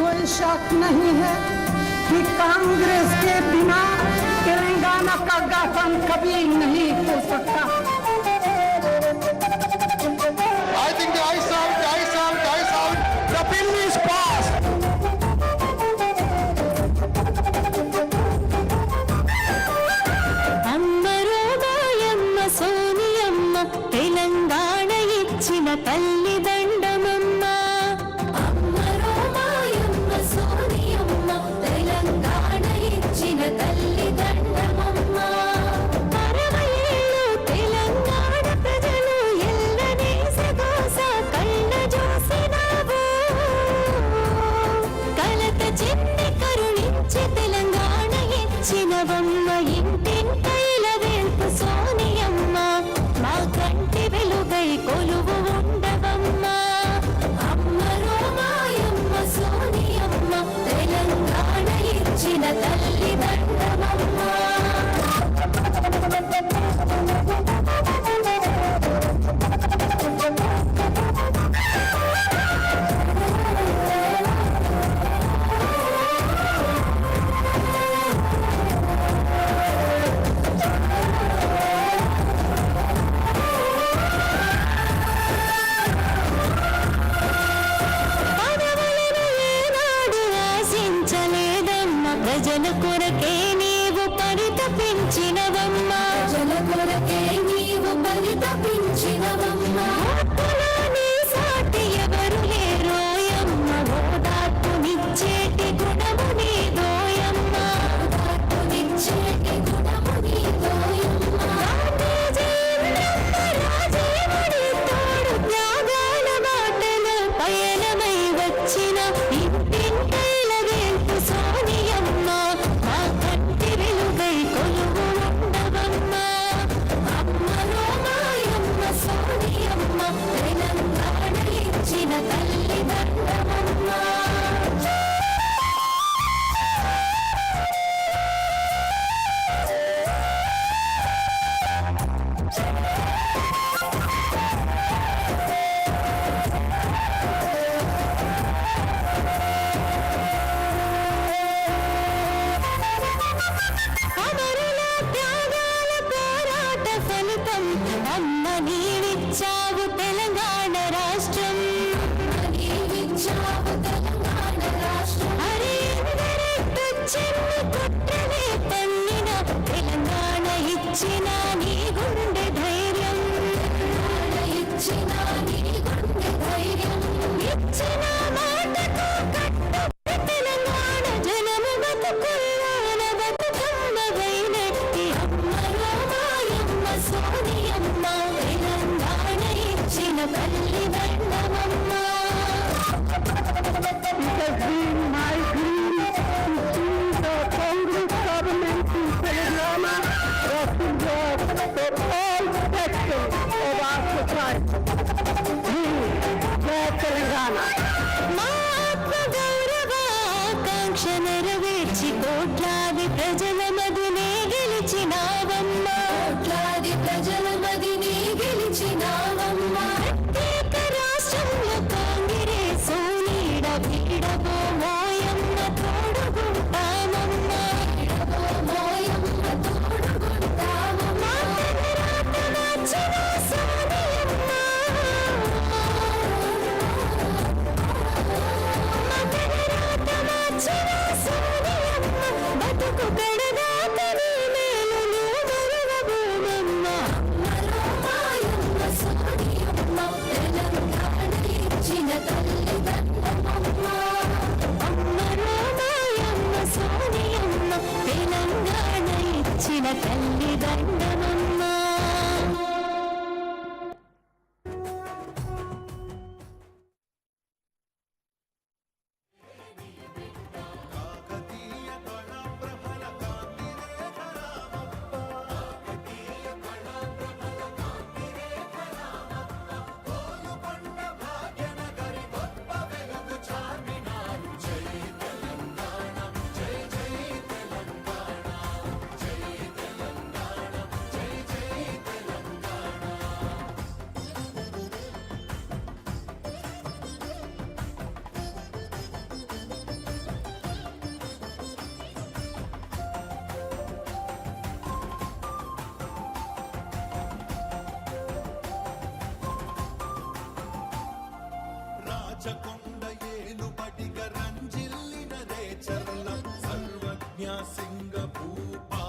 कोई शक नहीं है कि कांग्रेस के बिना तेलंगाना का गठन कभी नहीं हो सकता। I think the ayes out. The bill is passed. అమ్మరో మాయమ్మ సోనియమ్మ తెలంగాణ ఇచ్చిన తల్లి దండమమ్మ. అమ్మరో మాయమ్మ సోనియమ్మ తెలంగాణ ఇచ్చిన తల్లి దండమమ్మ. 60 ఏళ్ళు తెలంగాణ ప్రజలు ఎల్లనేసి గోస కళ్ళ చూసినావు. కలత చెన్ని కరుణించి తెలంగాణ ఇచ్చినవమ్మ. ఇంటింటైల వెల్పు సోనియమ్మ మా కంటి వెలుగై కొలువు ఉండవమ్మ. అమ్మరో మాయమ్మ సోనియమ్మ తెలంగాణ ఇచ్చిన తల్లి దండమమ్మ. పదవులను ఏనాడు ఆశించలేదమ్మ. ప్రజల కొరకే నీవు పరితపించినవమ్మ. ప్రజల కొరకే నీవు పరితపించినవమ్మ. ఓటులో నీ సాటి ఎవరు లేరోయమ్మ. ఓదార్పునిచ్చేటి గుణము నీదోయమ్మ. ఓదార్పునిచ్చేటి గుణము నీదోయమ్మ. గాంధీజీ ఉన్నమ్మ రాజీవుడి తోడు త్యాగాల బాటలో పయనమై వచ్చిన ఇంటింటైల వేల్పు సోనియమ్మ మా కంటి రాచకొండ ఏలుబడిగ రంజిల్లిన రేచర్ల సర్వజ్ఞ సింగ భూపా